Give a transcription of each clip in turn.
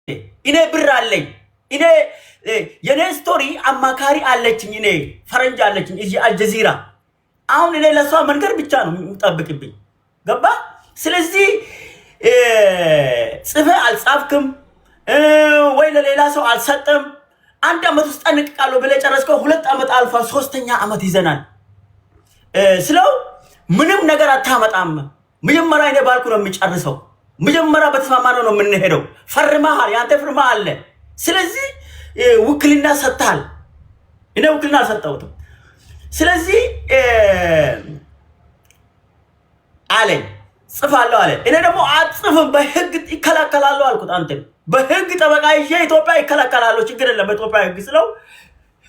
እኔ ብር አለኝ። እኔ የኔ ስቶሪ አማካሪ አለችኝ። እኔ ፈረንጅ አለችኝ እዚህ አልጀዚራ። አሁን እኔ ለሷ መንገር ብቻ ነው የምጠብቅብኝ። ገባ? ስለዚህ ጽፈ አልጻፍክም ወይ ለሌላ ሰው አልሰጠም። አንድ አመት ውስጥ ጠንቅቃለሁ ብለህ ጨረስከው። 2 አመት አልፋ 3ኛ አመት ይዘናል ስለው ምንም ነገር አታመጣም። መጀመሪያ እኔ ባልኩ ነው የሚጨርሰው። መጀመሪያ በተስማማነው ነው የምንሄደው። ፈርመሃል፣ ያንተ ፍርማ አለ። ስለዚህ ውክልና ሰጥተሃል። እኔ ውክልና አልሰጠሁትም። ስለዚህ አለኝ ጽፋለሁ አለ። እኔ ደግሞ አጽፍም በህግ ይከላከላሉ አልኩት። አንተ በህግ ጠበቃ ይዤ ኢትዮጵያ ይከላከላሉ፣ ችግር የለም በኢትዮጵያ ህግ ስለው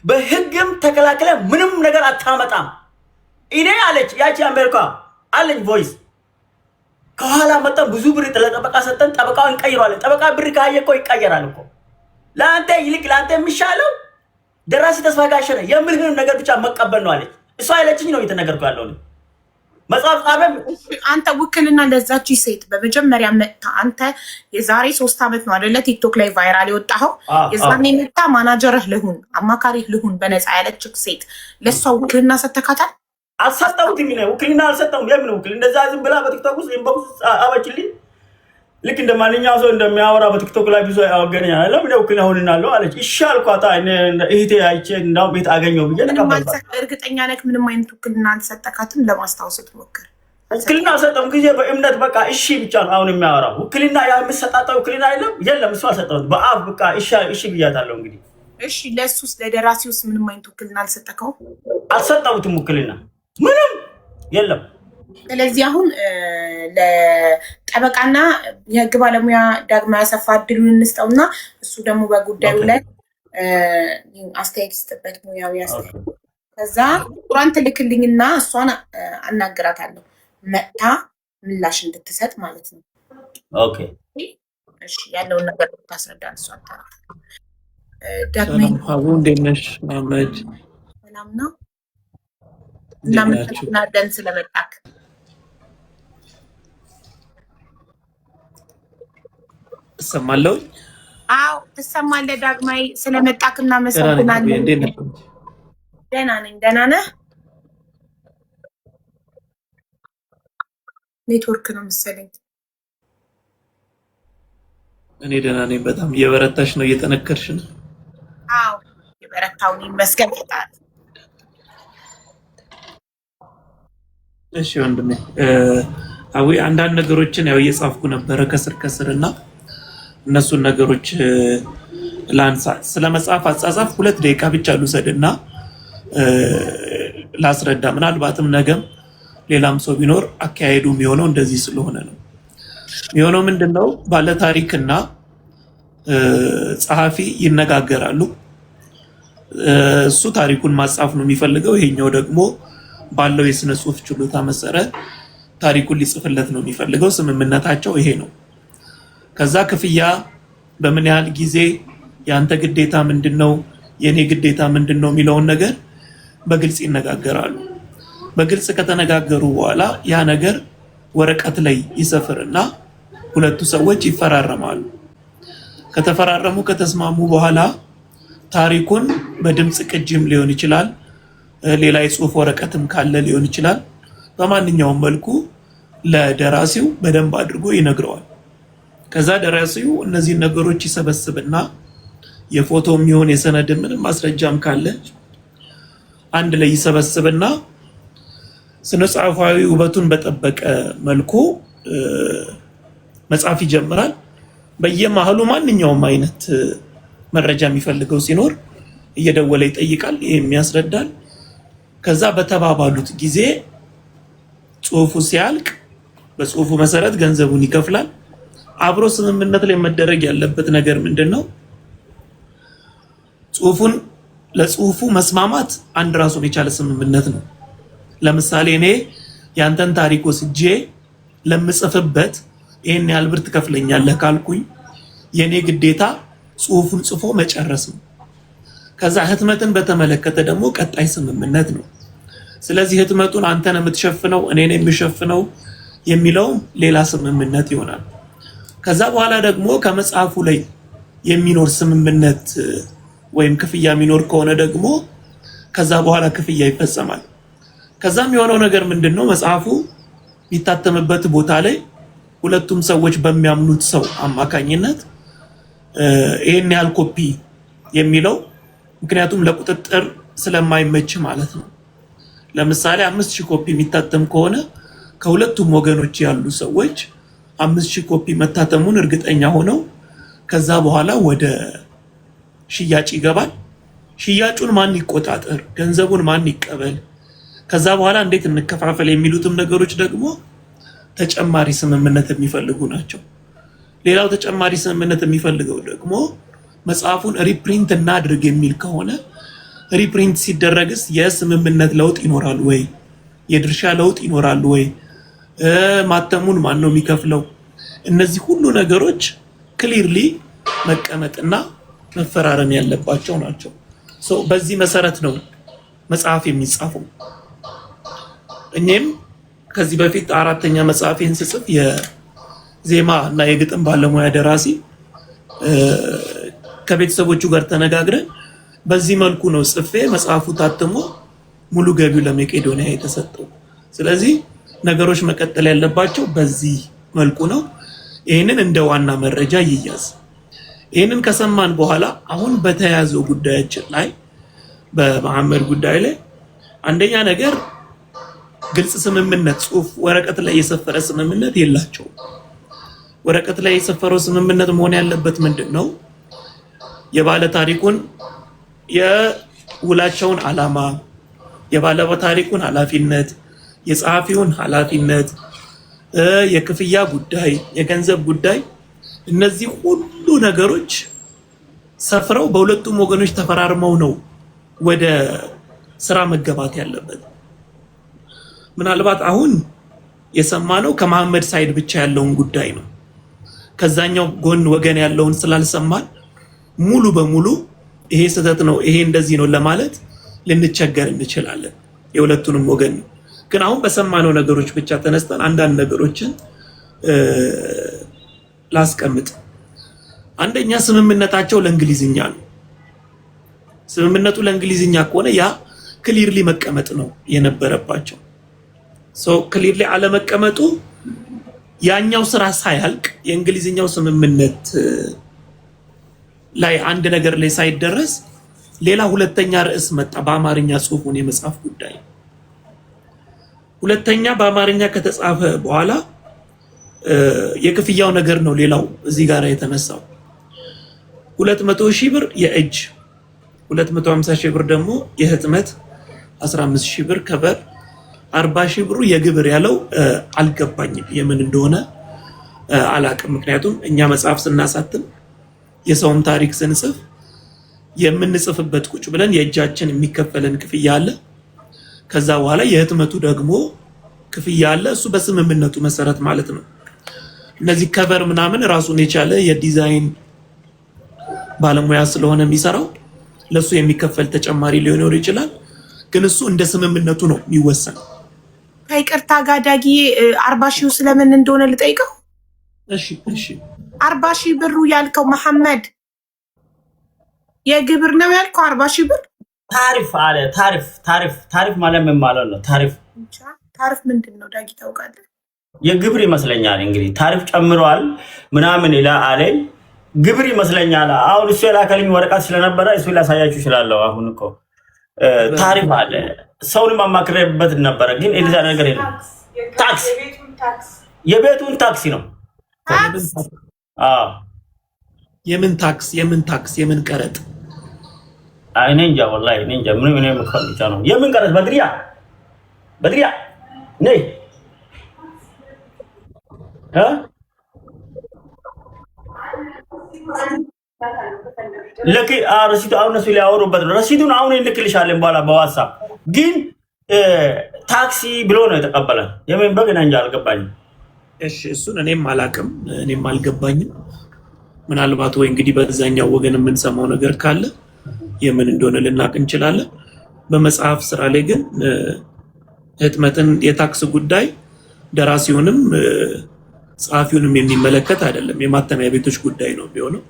በህግም ተከላከለ ምንም ነገር አታመጣም። እኔ አለች ያቺ አሜሪካ አለኝ ቮይስ ከኋላ መጣን ብዙ ብር ለጠበቃ ሰጠን። ጠበቃውን እንቀይረዋለን። ጠበቃ ብር ካየ እኮ ይቀየራል እኮ። ለአንተ ይልቅ ለአንተ የሚሻለው ደራሲ ተስፋ ጋሸነ የምልህን ነገር ብቻ መቀበል ነው አለች። እሷ ያለችኝ ነው እየተነገርኩ ያለው ነው። መጽሐፍ ጻፈም አንተ ውክልና ለዛች ሴት በመጀመሪያ መጣ። አንተ የዛሬ 3 አመት ነው አይደለ ቲክቶክ ላይ ቫይራል የወጣው። የዛኔ መጣ ማናጀርህ ልሁን አማካሪህ ልሁን በነፃ ያለችክ ሴት ለሷ ውክልና ሰተካታል። አልሰጠሁትም። እኔ ውክልና አልሰጠሁም። የምን ውክልና? እንደዛ ዝም ብላ በቲክቶክ ውስጥ ኢንቦክስ አበችልኝ። ልክ እንደ ማንኛውም ሰው እንደሚያወራ በቲክቶክ ላይ ብዙ ያወገነኝ አይደለም። እኔ ውክልና ሆንናለሁ አለች። እሺ አልኳት። እህቴ አይቼ እንዳው ቤት አገኘው ብዬ ተቀበልኩ። እርግጠኛ ነህ ምንም አይነት ውክልና አልሰጠካትም? ለማስታወስ ሞክር። ውክልና አልሰጠሁም። ጊዜ በእምነት በቃ እሺ ብቻ ነው አሁን የሚያወራው። ውክልና ያ የምትሰጣጣው ውክልና የለም እሱ አልሰጠሁትም። በአፍ በቃ እሺ ብያታለሁ። እንግዲህ እሺ ለሱስ ለደራሲውስ ምንም አይነት ውክልና አልሰጠከው? አልሰጠሁትም። ውክልና ምንም የለም። ስለዚህ አሁን ለጠበቃና የህግ ባለሙያ ዳግማዊ አሰፋ እድሉን እንስጠውና እሱ ደግሞ በጉዳዩ ላይ አስተያየት ይስጥበት፣ ሙያዊ አስተያየት። ከዛ ቁራን ትልክልኝና እሷን አናግራታለሁ መጥታ ምላሽ እንድትሰጥ ማለት ነው። ኦኬ እሺ፣ ያለውን ነገር ታስረዳን። እሷ ታራት ዳግማዊ አቡ እንዴት ነሽ? መሐመድ ሰላም ነው። እናመሰግናለን ስለመጣክ። እሰማለሁ። አዎ ትሰማለህ። ዳግማዊ ስለመጣክ እናመሰግናለን። ደህና ነኝ። ደህና ነህ? ኔትወርክ ነው መሰለኝ። እኔ ደህና ነኝ። በጣም እየበረታሽ ነው፣ እየጠነከርሽ ነው። አዎ የበረታውን ይመስገን ፈጣሪ። እሺ ወንድሜ አዊ አንዳንድ ነገሮችን ያው እየጻፍኩ ነበረ ከስር ከስር እና እነሱን ነገሮች ላንሳ። ስለ መጽሐፍ አጻጻፍ 2 ደቂቃ ብቻ ልውሰድና ላስረዳ። ምናልባትም ነገም ሌላም ሰው ቢኖር አካሄዱ የሚሆነው እንደዚህ ስለሆነ ነው። የሚሆነው ምንድነው? ባለ ታሪክና ጸሐፊ ይነጋገራሉ። እሱ ታሪኩን ማጻፍ ነው የሚፈልገው፣ ይሄኛው ደግሞ ባለው የስነ ጽሁፍ ችሎታ መሰረት ታሪኩን ሊጽፍለት ነው የሚፈልገው። ስምምነታቸው ይሄ ነው። ከዛ ክፍያ በምን ያህል ጊዜ፣ ያንተ ግዴታ ምንድነው፣ የኔ ግዴታ ምንድነው የሚለውን ነገር በግልጽ ይነጋገራሉ። በግልጽ ከተነጋገሩ በኋላ ያ ነገር ወረቀት ላይ ይሰፍርና ሁለቱ ሰዎች ይፈራረማሉ። ከተፈራረሙ ከተስማሙ በኋላ ታሪኩን በድምጽ ቅጂም ሊሆን ይችላል፣ ሌላ የጽሁፍ ወረቀትም ካለ ሊሆን ይችላል፣ በማንኛውም መልኩ ለደራሲው በደንብ አድርጎ ይነግረዋል። ከዛ ደራሲው እነዚህን ነገሮች ይሰበስብና የፎቶም ይሁን የሰነድ ምንም ማስረጃም ካለ አንድ ላይ ይሰበስብና ስነ ጽሁፋዊ ውበቱን በጠበቀ መልኩ መጻፍ ይጀምራል። በየመሃሉ ማንኛውም አይነት መረጃ የሚፈልገው ሲኖር እየደወለ ይጠይቃል፣ ይሄም ያስረዳል። ከዛ በተባባሉት ጊዜ ጽሁፉ ሲያልቅ በጽሁፉ መሰረት ገንዘቡን ይከፍላል። አብሮ ስምምነት ላይ መደረግ ያለበት ነገር ምንድነው? ጽሁፉን ለጽሁፉ መስማማት አንድ ራሱን የቻለ ስምምነት ነው። ለምሳሌ እኔ ያንተን ታሪክ ወስጄ ለምጽፍበት ይሄን ያህል ብር ትከፍለኛለህ ካልኩኝ የኔ ግዴታ ጽሁፉን ጽፎ መጨረስ ነው። ከዛ ህትመትን በተመለከተ ደግሞ ቀጣይ ስምምነት ነው። ስለዚህ ህትመቱን አንተ ነህ የምትሸፍነው እኔ ነኝ የምሸፍነው የሚለው ሌላ ስምምነት ይሆናል። ከዛ በኋላ ደግሞ ከመጽሐፉ ላይ የሚኖር ስምምነት ወይም ክፍያ የሚኖር ከሆነ ደግሞ ከዛ በኋላ ክፍያ ይፈጸማል። ከዛም የሆነው ነገር ምንድነው? መጽሐፉ የሚታተምበት ቦታ ላይ ሁለቱም ሰዎች በሚያምኑት ሰው አማካኝነት ይሄን ያህል ኮፒ የሚለው ምክንያቱም ለቁጥጥር ስለማይመች ማለት ነው። ለምሳሌ 5000 ኮፒ የሚታተም ከሆነ ከሁለቱም ወገኖች ያሉ ሰዎች 5000 ኮፒ መታተሙን እርግጠኛ ሆነው ከዛ በኋላ ወደ ሽያጭ ይገባል። ሽያጩን ማን ይቆጣጠር፣ ገንዘቡን ማን ይቀበል፣ ከዛ በኋላ እንዴት እንከፋፈል የሚሉትም ነገሮች ደግሞ ተጨማሪ ስምምነት የሚፈልጉ ናቸው። ሌላው ተጨማሪ ስምምነት የሚፈልገው ደግሞ መጽሐፉን ሪፕሪንት እናድርግ የሚል ከሆነ ሪፕሪንት ሲደረግስ የስምምነት ለውጥ ይኖራል ወይ? የድርሻ ለውጥ ይኖራል ወይ? ማተሙን ማን ነው የሚከፍለው? እነዚህ ሁሉ ነገሮች ክሊርሊ መቀመጥና መፈራረም ያለባቸው ናቸው። በዚህ መሰረት ነው መጽሐፍ የሚጻፈው። እኔም ከዚህ በፊት 4ኛ መጽሐፌን ስጽፍ የዜማ እና የግጥም ባለሙያ ደራሲ ከቤተሰቦቹ ጋር ተነጋግረን በዚህ መልኩ ነው ጽፌ መጽሐፉ ታትሞ ሙሉ ገቢው ለመቄዶንያ የተሰጠው። ስለዚህ ነገሮች መቀጠል ያለባቸው በዚህ መልኩ ነው። ይህንን እንደ ዋና መረጃ ይያዝ። ይህንን ከሰማን በኋላ አሁን በተያያዘው ጉዳያችን ላይ በመሐመድ ጉዳይ ላይ አንደኛ ነገር ግልጽ ስምምነት ጽሁፍ ወረቀት ላይ የሰፈረ ስምምነት የላቸውም። ወረቀት ላይ የሰፈረው ስምምነት መሆን ያለበት ምንድነው? የባለ ታሪኩን የውላቸውን ዓላማ፣ የባለ ታሪኩን ኃላፊነት፣ የጸሐፊውን ኃላፊነት፣ የክፍያ ጉዳይ፣ የገንዘብ ጉዳይ እነዚህ ሁሉ ነገሮች ሰፍረው በሁለቱም ወገኖች ተፈራርመው ነው ወደ ስራ መገባት ያለበት። ምናልባት አሁን የሰማነው ከመሐመድ ሳይድ ብቻ ያለውን ጉዳይ ነው። ከዛኛው ጎን ወገን ያለውን ስላልሰማን ሙሉ በሙሉ ይሄ ስህተት ነው ይሄ እንደዚህ ነው ለማለት ልንቸገር እንችላለን። የሁለቱንም ወገን ነው። ግን አሁን በሰማነው ነገሮች ብቻ ተነስተን አንዳንድ ነገሮችን ላስቀምጥ። አንደኛ ስምምነታቸው ለእንግሊዝኛ ነው። ስምምነቱ ለእንግሊዝኛ ከሆነ ያ ክሊርሊ መቀመጥ ነው የነበረባቸው። ክሊርሊ አለመቀመጡ ያኛው ስራ ሳያልቅ የእንግሊዝኛው ስምምነት ላይ አንድ ነገር ላይ ሳይደረስ ሌላ ሁለተኛ ርዕስ መጣ። በአማርኛ ጽሁፉን የመጻፍ ጉዳይ ሁለተኛ በአማርኛ ከተጻፈ በኋላ የክፍያው ነገር ነው ሌላው እዚህ ጋር የተነሳው 200,000 ብር የእጅ 250,000 ብር ደግሞ የህትመት 15,000 ብር ከበር 40,000 ብሩ የግብር ያለው አልገባኝም የምን እንደሆነ አላቅም። ምክንያቱም እኛ መጽሐፍ ስናሳትም የሰውም ታሪክ ስንጽፍ የምንጽፍበት ቁጭ ብለን የእጃችን የሚከፈለን ክፍያ አለ። ከዛ በኋላ የህትመቱ ደግሞ ክፍያ አለ። እሱ በስምምነቱ መሰረት ማለት ነው። እነዚህ ከቨር ምናምን ራሱን የቻለ የዲዛይን ባለሙያ ስለሆነ የሚሰራው ለሱ የሚከፈል ተጨማሪ ሊሆን ይችላል። ግን እሱ እንደ ስምምነቱ ነው የሚወሰነው። ከይቅርታ ጋር ዳጊ 40,000 ስለምን እንደሆነ ልጠይቀው። እሺ 40,000 ብሩ ያልከው መሐመድ የግብር ነው ያልከው? 40,000 ብር ታሪፍ አለ። ታሪፍ ማለት ምን ማለት ነው? ታሪፍ ምንድን ነው ዳጊ ታውቃለህ? የግብር ይመስለኛል እንግዲህ ታሪፍ ጨምሯል ምናምን ይላል አለኝ። ግብር ይመስለኛል። አሁን እሱ የላከልኝ ወረቀት ስለነበረ እሱ ላሳያችሁ እችላለሁ። አሁን እኮ ታሪፍ አለ። ሰውንም አማክሬበት ነበረ ግን እንደዛ ነገር የለም። ታክስ የቤቱን ታክሲ ነው። የምን ታክስ የምን ቀረጥ? እኔ እንጃ ወላሂ እኔ እንጃ። ምን የምከፍልቻ ነው? የምን ቀረጥ? በድሪያ ነይ ለኪ ረሲቱ አሁን እሱ ሊያወሩበት ነው። ረሲቱን አሁን እንልክልሻለን በኋላ በዋትስአፕ። ግን ታክሲ ብሎ ነው የተቀበለ። የምን በግ እንጃ አልገባኝም። እሺ እሱን እኔም አላቅም፣ እኔም አልገባኝም። ምናልባት ወይ እንግዲህ በዛኛው ወገን የምንሰማው ነገር ካለ የምን እንደሆነ ልናቅ እንችላለን። በመጽሐፍ ስራ ላይ ግን ህትመትን የታክስ ጉዳይ ደራሲውንም ጸሐፊውንም የሚመለከት አይደለም። የማተሚያ ቤቶች ጉዳይ ነው የሚሆነው።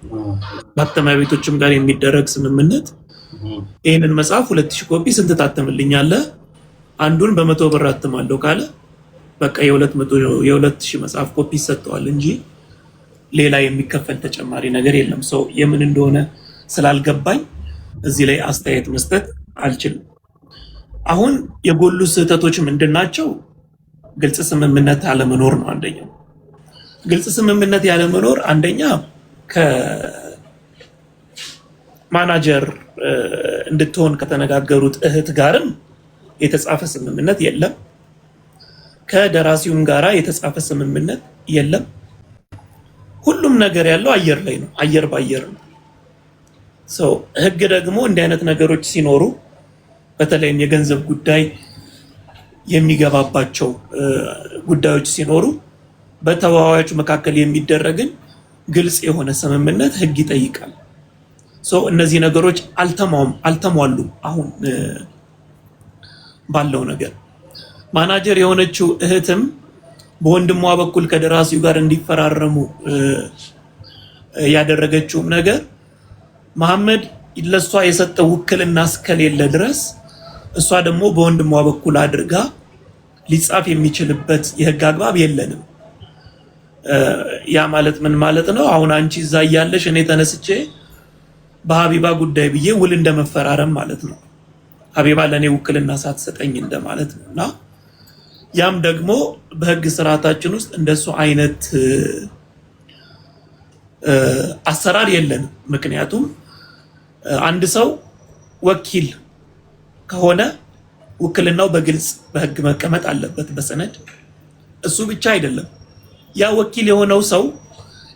ማተሚያ ቤቶችም ጋር የሚደረግ ስምምነት ይህንን መጽሐፍ 2000 ኮፒ ስንት ታተምልኛለህ? አንዱን በ100 ብር አትማለሁ ካለ በቃ የ2000 መጽሐፍ ኮፒ ይሰጠዋል እንጂ ሌላ የሚከፈል ተጨማሪ ነገር የለም። ሰው የምን እንደሆነ ስላልገባኝ እዚህ ላይ አስተያየት መስጠት አልችልም። አሁን የጎሉ ስህተቶች ምንድናቸው? ግልጽ ስምምነት አለመኖር ነው አንደኛው። ግልጽ ስምምነት ያለመኖር አንደኛ ከማናጀር እንድትሆን ከተነጋገሩት እህት ጋርም የተጻፈ ስምምነት የለም። ከደራሲውም ጋራ የተጻፈ ስምምነት የለም። ሁሉም ነገር ያለው አየር ላይ ነው፣ አየር ባየር ነው። ህግ ደግሞ እንዲህ አይነት ነገሮች ሲኖሩ በተለይም የገንዘብ ጉዳይ የሚገባባቸው ጉዳዮች ሲኖሩ በተዋዋዮች መካከል የሚደረግን ግልጽ የሆነ ስምምነት ህግ ይጠይቃል። እነዚህ ነገሮች አልተሟሉም። አሁን ባለው ነገር ማናጀር የሆነችው እህትም በወንድሟ በኩል ከደራሲው ጋር እንዲፈራረሙ ያደረገችው ነገር መሐመድ ለሷ የሰጠው ውክልና እስከሌለ ድረስ እሷ ደግሞ በወንድሟ በኩል አድርጋ ሊጻፍ የሚችልበት የህግ አግባብ የለንም። ያ ማለት ምን ማለት ነው? አሁን አንቺ እዛ ያለሽ እኔ ተነስቼ በሀቢባ ጉዳይ ብዬ ውል እንደመፈራረም ማለት ነው። ሀቢባ ለኔ ውክልና ሳትሰጠኝ እንደማለት ነውና ያም ደግሞ በህግ ስርዓታችን ውስጥ እንደሱ አይነት አሰራር የለንም። ምክንያቱም አንድ ሰው ወኪል ከሆነ ውክልናው በግልጽ በህግ መቀመጥ አለበት በሰነድ። እሱ ብቻ አይደለም፣ ያ ወኪል የሆነው ሰው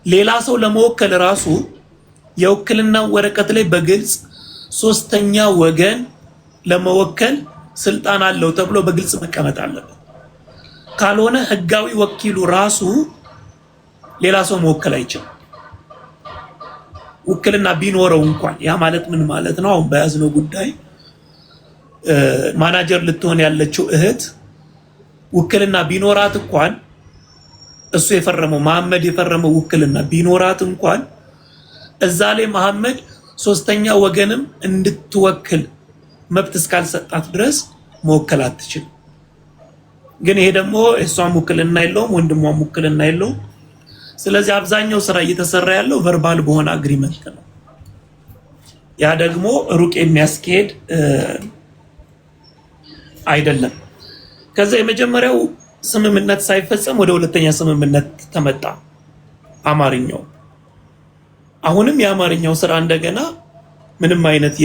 ሌላ ሰው ለመወከል ራሱ የውክልና ወረቀት ላይ በግልጽ ሶስተኛ ወገን ለመወከል ስልጣን አለው ተብሎ በግልጽ መቀመጥ አለበት። ካልሆነ ህጋዊ ወኪሉ ራሱ ሌላ ሰው መወከል አይችልም። ውክልና ቢኖረው እንኳን ያ ማለት ምን ማለት ነው? አሁን በያዝነው ጉዳይ ማናጀር ልትሆን ያለችው እህት ውክልና ቢኖራት እንኳን እሱ የፈረመው መሐመድ የፈረመው ውክልና ቢኖራት እንኳን እዛ ላይ መሐመድ ሶስተኛ ወገንም እንድትወክል መብት እስካልሰጣት ድረስ መወከል አትችልም። ግን ይሄ ደግሞ እሷም ውክልና የለውም፣ ወንድሟም ውክልና የለውም። ስለዚህ አብዛኛው ስራ እየተሰራ ያለው ቨርባል በሆነ አግሪመንት ነው። ያ ደግሞ ሩቅ የሚያስኬድ አይደለም። ከዛ የመጀመሪያው ስምምነት ሳይፈጸም ወደ ሁለተኛ ስምምነት ተመጣ። አማርኛው አሁንም የአማርኛው ስራ እንደገና ምንም አይነት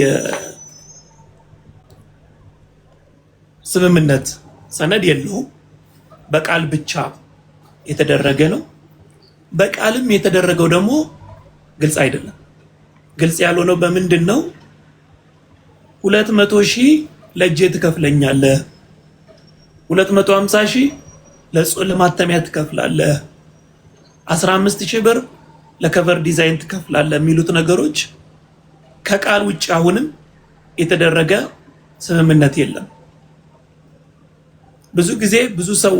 የስምምነት ሰነድ የለውም። በቃል ብቻ የተደረገ ነው። በቃልም የተደረገው ደግሞ ግልጽ አይደለም። ግልጽ ያልሆነው በምንድን ነው? 200,000 ለእጄ ትከፍለኛለህ፣ 250,000 ለማተሚያ ትከፍላለህ፣ 15,000 ብር ለከቨር ዲዛይን ትከፍላለህ የሚሉት ነገሮች ከቃል ውጭ አሁንም የተደረገ ስምምነት የለም። ብዙ ጊዜ ብዙ ሰው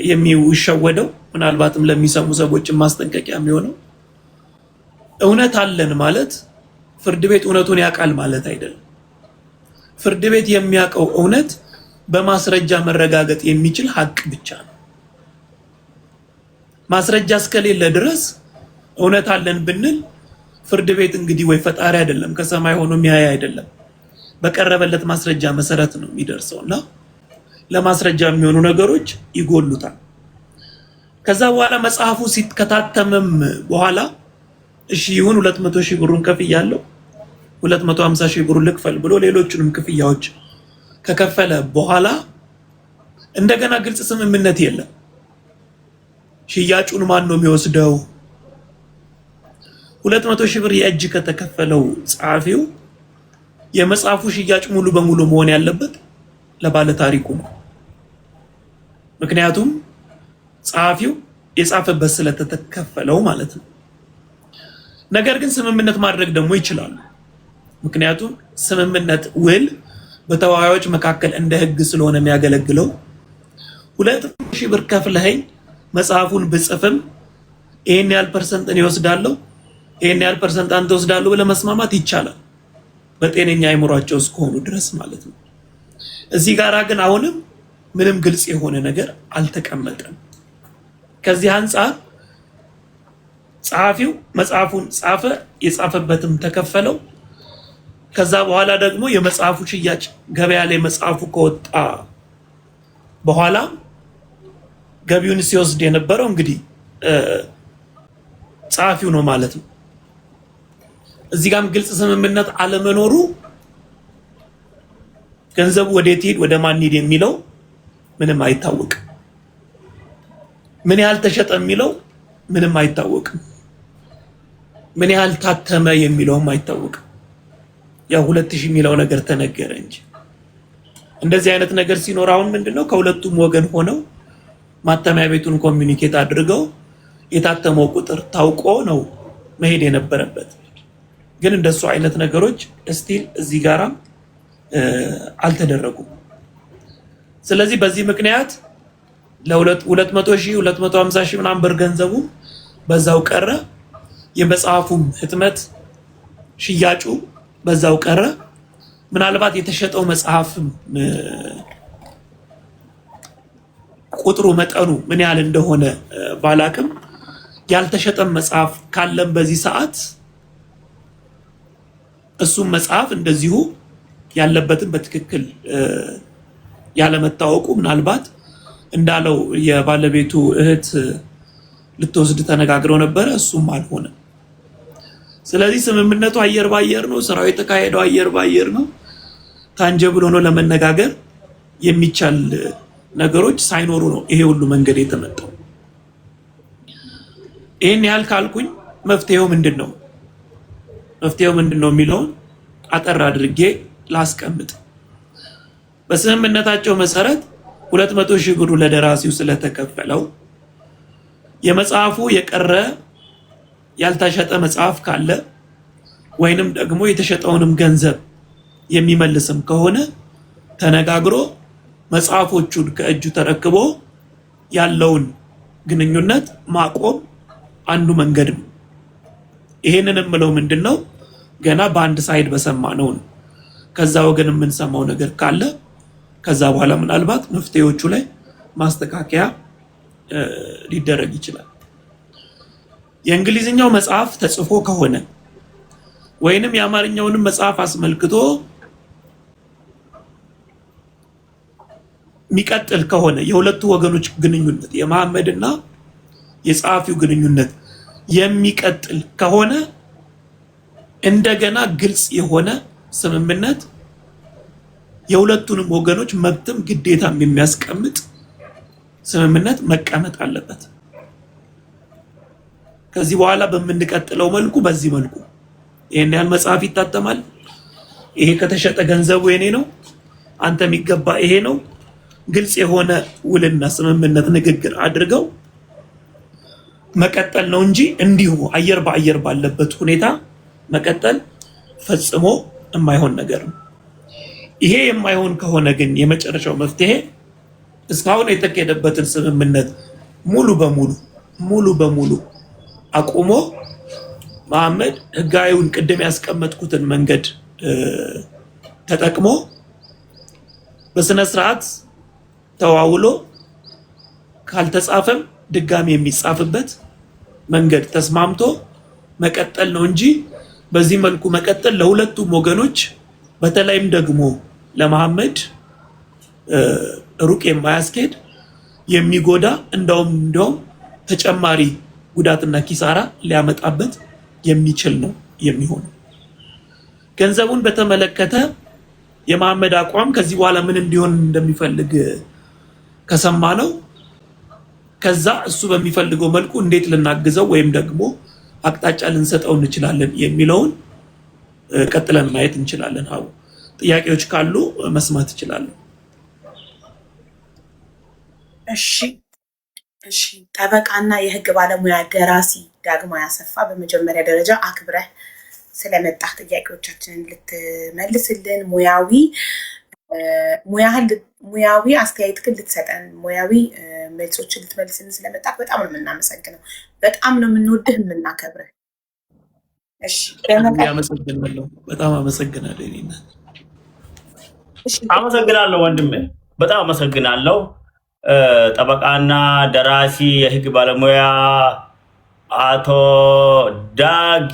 የሚሸወደው ምናልባትም ለሚሰሙ ሰዎች ማስጠንቀቂያ የሚሆነው እውነት አለን ማለት ፍርድ ቤት እውነቱን ያውቃል ማለት አይደለም። ፍርድ ቤት የሚያውቀው እውነት በማስረጃ መረጋገጥ የሚችል ሀቅ ብቻ ነው። ማስረጃ እስከሌለ ድረስ እውነት አለን ብንል ፍርድ ቤት እንግዲህ ወይ ፈጣሪ አይደለም ከሰማይ ሆኖ የሚያይ አይደለም፣ በቀረበለት ማስረጃ መሰረት ነው የሚደርሰውና ለማስረጃ የሚሆኑ ነገሮች ይጎሉታል። ከዛ በኋላ መጽሐፉ ሲከታተምም በኋላ እሺ ይሁን 200,000 ብሩን ከፍያለሁ 250,000 ብሩን ልክፈል ብሎ ሌሎቹንም ክፍያዎች ከከፈለ በኋላ እንደገና ግልጽ ስምምነት የለም። ሽያጩን ማን ነው የሚወስደው? 200,000 ብር የእጅ ከተከፈለው ጸሐፊው የመጽሐፉ ሽያጭ ሙሉ በሙሉ መሆን ያለበት ለባለ ታሪኩ ነው። ምክንያቱም ጸሐፊው የጻፈበት ስለተከፈለው ማለት ነው። ነገር ግን ስምምነት ማድረግ ደግሞ ይችላሉ። ምክንያቱም ስምምነት ውል በተዋዋዮች መካከል እንደ ህግ ስለሆነ የሚያገለግለው 200,000 ብር ከፍለኸኝ መጽሐፉን ብጽፍም ይሄን ያህል ፐርሰንት እኔ ወስዳለሁ ይሄን ያህል ፐርሰንት አንተ ወስዳለሁ ብለህ መስማማት ይቻላል፣ በጤነኛ አይምሯቸው እስከሆኑ ድረስ ማለት ነው። እዚህ ጋራ ግን አሁንም ምንም ግልጽ የሆነ ነገር አልተቀመጠም። ከዚህ አንፃር ጸሐፊው መጽሐፉን ጻፈ፣ የጻፈበትም ተከፈለው። ከዛ በኋላ ደግሞ የመጽሐፉ ሽያጭ ገበያ ላይ መጽሐፉ ከወጣ በኋላ ገቢውን ሲወስድ የነበረው እንግዲህ ጸሐፊው ነው ማለት ነው። እዚህ ጋርም ግልጽ ስምምነት አለመኖሩ ገንዘቡ ወዴት ሄድ ወደ ማን ሄድ የሚለው ምንም አይታወቅም። ምን ያህል ተሸጠ የሚለው ምንም አይታወቅም። ምን ያህል ታተመ የሚለውም አይታወቅም። ያው 2000 የሚለው ነገር ተነገረ እንጂ እንደዚህ አይነት ነገር ሲኖር አሁን ምንድነው ከሁለቱም ወገን ሆነው ማተሚያ ቤቱን ኮሚኒኬት አድርገው የታተመው ቁጥር ታውቆ ነው መሄድ የነበረበት። ግን እንደሱ አይነት ነገሮች ስቲል እዚህ ጋራ አልተደረጉም። ስለዚህ በዚህ ምክንያት ለ200,000 250,000 ምናምን ብር ገንዘቡ በዛው ቀረ። የመጽሐፉም ህትመት ሽያጩ በዛው ቀረ። ምናልባት የተሸጠው መጽሐፍ ቁጥሩ መጠኑ ምን ያህል እንደሆነ ባላቅም ያልተሸጠም መጽሐፍ ካለም በዚህ ሰዓት እሱም መጽሐፍ እንደዚሁ ያለበትን በትክክል ያለመታወቁ ምናልባት እንዳለው የባለቤቱ እህት ልትወስድ ተነጋግረው ነበር፣ እሱም አልሆነ። ስለዚህ ስምምነቱ አየር ባየር ነው፣ ስራው የተካሄደው አየር ባየር ነው። ታንጀብል ሆኖ ለመነጋገር የሚቻል ነገሮች ሳይኖሩ ነው ይሄ ሁሉ መንገድ የተመጣው። ይሄን ያህል ካልኩኝ መፍትሄው ምንድነው? መፍትሄው ምንድነው የሚለውን አጠር አድርጌ ላስቀምጥ። በስምምነታቸው መሰረት 200,000 ብሩ ለደራሲው ስለተከፈለው የመጽሐፉ የቀረ ያልተሸጠ መጽሐፍ ካለ ወይንም ደግሞ የተሸጠውንም ገንዘብ የሚመልስም ከሆነ ተነጋግሮ መጽሐፎቹን ከእጁ ተረክቦ ያለውን ግንኙነት ማቆም አንዱ መንገድ ነው። ይሄንን የምለው ምንድነው ገና በአንድ ሳይድ በሰማነው ነው። ከዛ ወገን የምንሰማው ነገር ካለ ከዛ በኋላ ምናልባት መፍትሄዎቹ ላይ ማስተካከያ ሊደረግ ይችላል። የእንግሊዝኛው መጽሐፍ ተጽፎ ከሆነ ወይንም የአማርኛውንም መጽሐፍ አስመልክቶ የሚቀጥል ከሆነ የሁለቱ ወገኖች ግንኙነት የመሐመድና የጸሐፊው ግንኙነት የሚቀጥል ከሆነ እንደገና ግልጽ የሆነ ስምምነት የሁለቱንም ወገኖች መብትም ግዴታም የሚያስቀምጥ ስምምነት መቀመጥ አለበት። ከዚህ በኋላ በምንቀጥለው መልኩ በዚህ መልኩ ይሄን ያህል መጽሐፍ ይታተማል፣ ይሄ ከተሸጠ ገንዘቡ የኔ ነው፣ አንተ የሚገባ ይሄ ነው፣ ግልጽ የሆነ ውልና ስምምነት ንግግር አድርገው መቀጠል ነው እንጂ እንዲሁ አየር በአየር ባለበት ሁኔታ መቀጠል ፈጽሞ የማይሆን ነገር ነው። ይሄ የማይሆን ከሆነ ግን የመጨረሻው መፍትሄ እስካሁን የተካሄደበትን ስምምነት ሙሉ በሙሉ አቁሞ መሐመድ ህጋዊውን ቅድም ያስቀመጥኩትን መንገድ ተጠቅሞ በስነ ስርዓት ተዋውሎ ካልተጻፈም ድጋሚ የሚጻፍበት መንገድ ተስማምቶ መቀጠል ነው እንጂ በዚህ መልኩ መቀጠል ለሁለቱም ወገኖች በተለይም ደግሞ ለመሐመድ ሩቅ የማያስኬድ የሚጎዳ እንደውም ተጨማሪ ጉዳትና ኪሳራ ሊያመጣበት የሚችል ነው የሚሆነው። ገንዘቡን በተመለከተ የመሐመድ አቋም ከዚህ በኋላ ምን እንዲሆን እንደሚፈልግ ከሰማነው ከዛ እሱ በሚፈልገው መልኩ እንዴት ልናግዘው ወይም ደግሞ አቅጣጫ ልንሰጠው እንችላለን የሚለውን ቀጥለን ማየት እንችላለን። አዎ ጥያቄዎች ካሉ መስማት እችላለሁ። እሺ ጠበቃና የህግ ባለሙያ ደራሲ ዳግማዊ አሰፋ፣ በመጀመሪያ ደረጃ አክብረህ ስለመጣህ ጥያቄዎቻችንን ልትመልስልን ሙያዊ ሙያዊ አስተያየት ግን ልትሰጠን ሙያዊ መልሶችን ልትመልስልን ስለመጣት በጣም ነው የምናመሰግነው። በጣም ነው የምንወድህ የምናከብርህ። እሺ አመሰግናለሁ። በጣም አመሰግናለሁ። እኔና አመሰግናለሁ ወንድሜ፣ በጣም አመሰግናለሁ። ጠበቃና ደራሲ የህግ ባለሙያ አቶ ዳጊ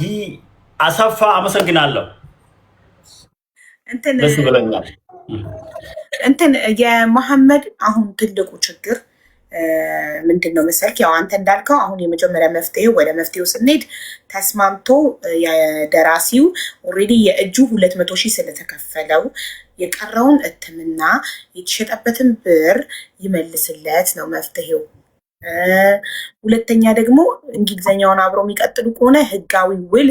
አሰፋ አመሰግናለሁ። ደስ ብሎኛል። የመሐመድ አሁን ትልቁ ችግር ምንድን ነው መሰልክ? ያው አንተ እንዳልከው አሁን የመጀመሪያ ወደ መፍትሄው ስንሄድ ተስማምቶ የደራሲው ኦልሬዲ የእጁ 200,000 ስለተከፈለው የቀረውን እትምና የተሸጠበትን ብር ይመልስለት ነው መፍትሄው። ሁለተኛ ደግሞ እንግሊዝኛውን አብረው የሚቀጥሉ ከሆነ ህጋዊ ውል፣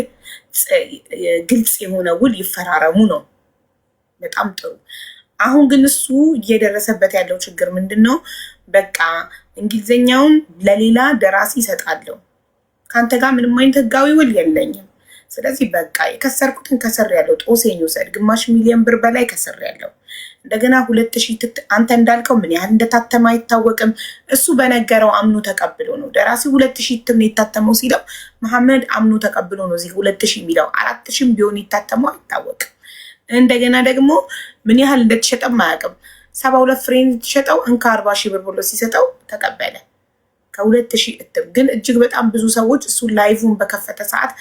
ግልጽ የሆነ ውል ይፈራረሙ ነው። በጣም ጥሩ። አሁን ግን እሱ እየደረሰበት ያለው ችግር ምንድን ነው? በቃ እንግሊዝኛውን ለሌላ ደራሲ ይሰጣለሁ፣ ከአንተ ጋር ምንም አይነት ህጋዊ ውል የለኝም። ስለዚህ በቃ የከሰርኩትን ከሰር ያለው ጦሴኝ ውሰድ። 500,000 ብር በላይ ከሰር ያለው እንደገና 2,000 አንተ እንዳልከው ምን ያህል እንደታተመ አይታወቅም። እሱ በነገረው አምኖ ተቀብሎ ነው። ደራሲ 2,000 እትም ነው የታተመው ሲለው መሐመድ አምኖ ተቀብሎ ነው እዚህ 2,000 የሚለው። 4,000 ቢሆን የታተመው አይታወቅም። እንደገና ደግሞ ምን ያህል እንደተሸጠም አያውቅም። 72 ፍሬ የተሸጠው እንካ 40,000 ብር ብሎ ሲሰጠው ተቀበለ። ከ2,000 እትም ግን እጅግ በጣም ብዙ ሰዎች እሱ ላይቭን በከፈተ ሰዓት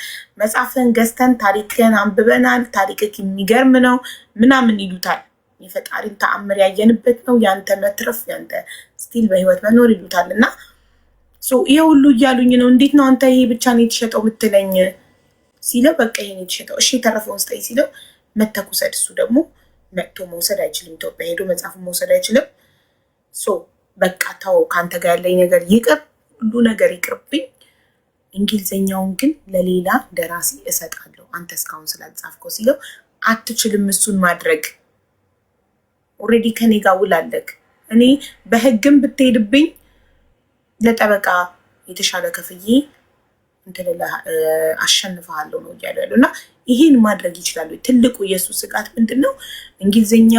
መጽሐፍን ገዝተን ታሪክን አንብበናል፣ ታሪክክ የሚገርም ነው ምናምን ይሉታል። የፈጣሪን ተአምር ያየንበት ነው፣ ያንተ መትረፍ ያንተ ስቲል በህይወት መኖር ይሉታል። እና ይሄ ሁሉ እያሉኝ ነው፣ እንዴት ነው አንተ ይሄ ብቻ ነው የተሸጠው ምትለኝ ሲለው፣ በቃ ይሄ ነው የተሸጠው፣ እሺ የተረፈውን ስጠኝ ሲለው መተህ ውሰድ። እሱ ደግሞ መጥቶ መውሰድ አይችልም፣ ኢትዮጵያ ሄዶ መጽሐፉን መውሰድ አይችልም። በቃ ተው፣ ከአንተ ጋር ያለኝ ነገር ይቅር፣ ሁሉ ነገር ይቅርብኝ፣ እንግሊዝኛውን ግን ለሌላ ደራሲ እሰጣለሁ አንተ እስካሁን ስላልጻፍከው ሲለው፣ አትችልም እሱን ማድረግ፣ ኦልሬዲ ከኔ ጋር ውል አለክ። እኔ በህግም ብትሄድብኝ ለጠበቃ የተሻለ ከፍዬ አሸንፈሃለሁ ነው እያሉ ያለው። እና ይሄን ማድረግ ይችላሉ። ትልቁ የእሱ ስጋት ምንድን ነው? እንግሊዝኛ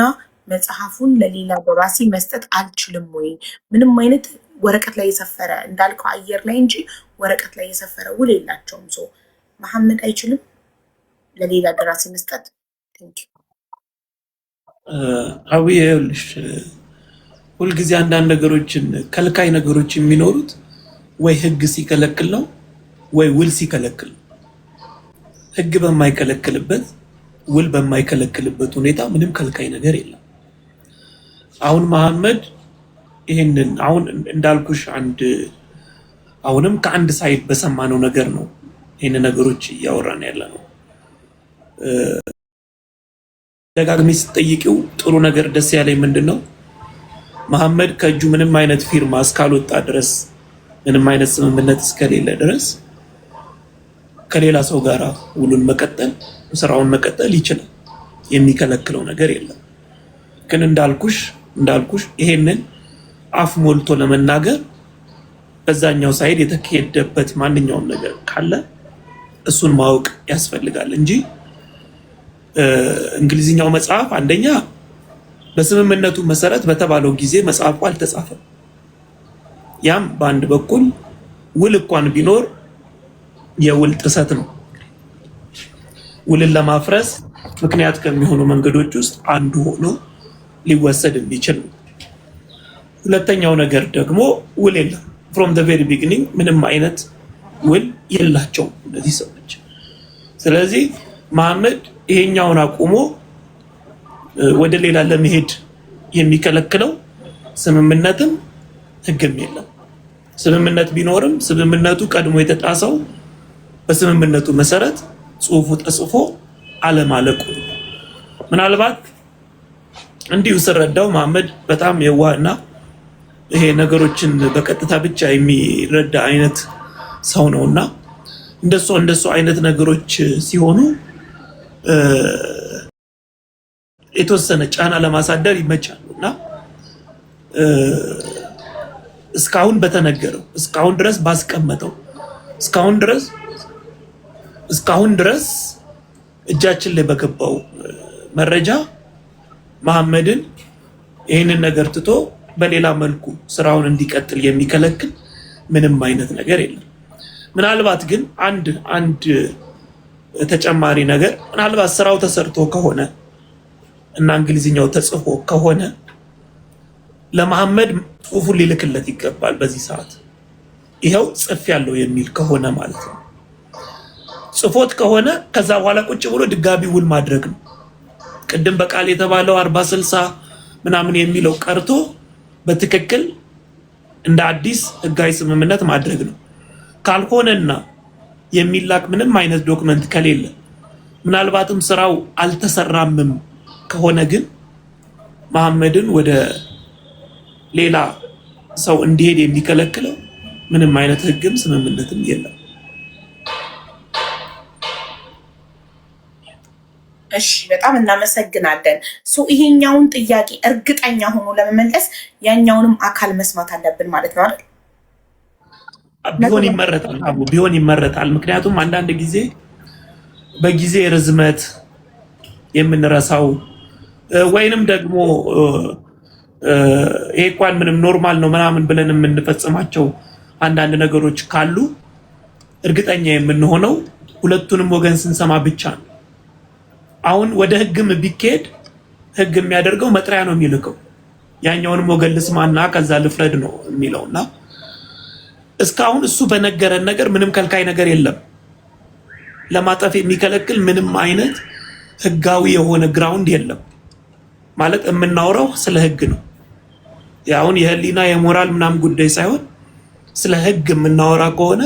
መጽሐፉን ለሌላ ደራሲ መስጠት አልችልም ወይ? ምንም አይነት ወረቀት ላይ የሰፈረ እንዳልከው አየር ላይ እንጂ ወረቀት ላይ የሰፈረ ውል የላቸውም። መሐመድ አይችልም ለሌላ ደራሲ መስጠት። አዊ ይኸውልሽ፣ ሁልጊዜ አንዳንድ ነገሮችን ከልካይ ነገሮች የሚኖሩት ወይ ህግ ሲከለክል ነው ወይ ውል ሲከለክል ነው። ህግ በማይከለክልበት ውል በማይከለክልበት ሁኔታ ምንም ከልካይ ነገር የለም። አሁን መሐመድ ይሄንን አሁን እንዳልኩሽ አሁንም ከአንድ ሳይድ በሰማነው ነገር ነው ይሄን ነገሮች እያወራን ያለ ነው። ደጋግሜ ስትጠይቂው ጥሩ ነገር ደስ ያለኝ ምንድነው መሐመድ ከእጁ ምንም አይነት ፊርማ እስካልወጣ ድረስ ምንም አይነት ስምምነት እስከሌለ ድረስ ከሌላ ሰው ጋር ውሉን መቀጠል ስራውን መቀጠል ይችላል። የሚከለክለው ነገር የለም። ግን እንዳልኩሽ ይሄንን አፍ ሞልቶ ለመናገር በዛኛው ሳይድ የተካሄደበት ማንኛውም ነገር ካለ እሱን ማወቅ ያስፈልጋል እንጂ እንግሊዝኛው መጽሐፍ አንደኛ በስምምነቱ መሰረት በተባለው ጊዜ መጽሐፉ አልተጻፈም። ያም በአንድ በኩል ውል እንኳን ቢኖር የውል ጥሰት ነው። ውልን ለማፍረስ ምክንያት ከሚሆኑ መንገዶች ውስጥ አንዱ ሆኖ ሊወሰድ የሚችል ነው። ሁለተኛው ነገር ደግሞ ውል የለም። ፍሮም ዘ ቬሪ ቢግኒንግ ምንም አይነት ውል የላቸውም እነዚህ ሰዎች። ስለዚህ መሐመድ ይሄኛውን አቁሞ ወደ ሌላ ለመሄድ የሚከለክለው ስምምነትም ህግም የለም። ስምምነት ቢኖርም ስምምነቱ ቀድሞ የተጣሰው በስምምነቱ መሰረት ጽሁፉ ተጽፎ አለማለቁ። ምናልባት እንዲሁ ስረዳው መሐመድ በጣም የዋህና ይሄ ነገሮችን በቀጥታ ብቻ የሚረዳ አይነት ሰው ነውና እንደሱ አይነት ነገሮች ሲሆኑ የተወሰነ ጫና ለማሳደር ይመቻሉና እስካሁን በተነገረው እስካሁን ድረስ ባስቀመጠው እስካሁን ድረስ እጃችን ላይ በገባው መረጃ መሐመድን ይህንን ነገር ትቶ በሌላ መልኩ ስራውን እንዲቀጥል የሚከለክል ምንም አይነት ነገር የለም። ምናልባት ግን አንድ ተጨማሪ ነገር ምናልባት ስራው ተሰርቶ ከሆነ እና እንግሊዝኛው ተጽፎ ከሆነ ለመሐመድ ጽሁፉን ሊልክለት ይገባል። በዚህ ሰዓት ይኸው ጽፍ ያለው የሚል ከሆነ ማለት ነው። ጽፎት ከሆነ ከዛ በኋላ ቁጭ ብሎ ድጋሚ ውል ማድረግ ነው። ቅድም በቃል የተባለው 40-60 ምናምን የሚለው ቀርቶ በትክክል እንደ አዲስ ህጋዊ ስምምነት ማድረግ ነው። ካልሆነና የሚላክ ምንም አይነት ዶክመንት ከሌለ ምናልባትም ስራው አልተሰራምም ከሆነ ግን መሐመድን ወደ ሌላ ሰው እንዲሄድ የሚከለክለው ምንም አይነት ህግም ስምምነትም የለም። እሺ በጣም እናመሰግናለን። ይሄኛውን ጥያቄ እርግጠኛ ሆኖ ለመመለስ ያኛውንም አካል መስማት አለብን ማለት ነው አይደል? ቢሆን ይመረጣል። ምክንያቱም አንዳንድ ጊዜ በጊዜ ርዝመት የምንረሳው ወይንም ደግሞ ይሄ እንኳን ምንም ኖርማል ነው ምናምን ብለን የምንፈጽማቸው አንዳንድ ነገሮች ካሉ እርግጠኛ የምንሆነው ሁለቱንም ወገን ስንሰማ ብቻ ነው። አሁን ወደ ህግም ቢካሄድ ህግ የሚያደርገው መጥሪያ ነው የሚልከው። ያኛውንም ወገን ልስማና ከዛ ልፍረድ ነው የሚለውና እስካሁን እሱ በነገረን ነገር ምንም ከልካይ ነገር የለም። ለማጠፍ የሚከለክል ምንም አይነት ህጋዊ የሆነ ግራውንድ የለም። ማለት የምናወራው ስለ ህግ ነው። ያውን የህሊና የሞራል ምናምን ጉዳይ ሳይሆን ስለ ህግ የምናወራ ከሆነ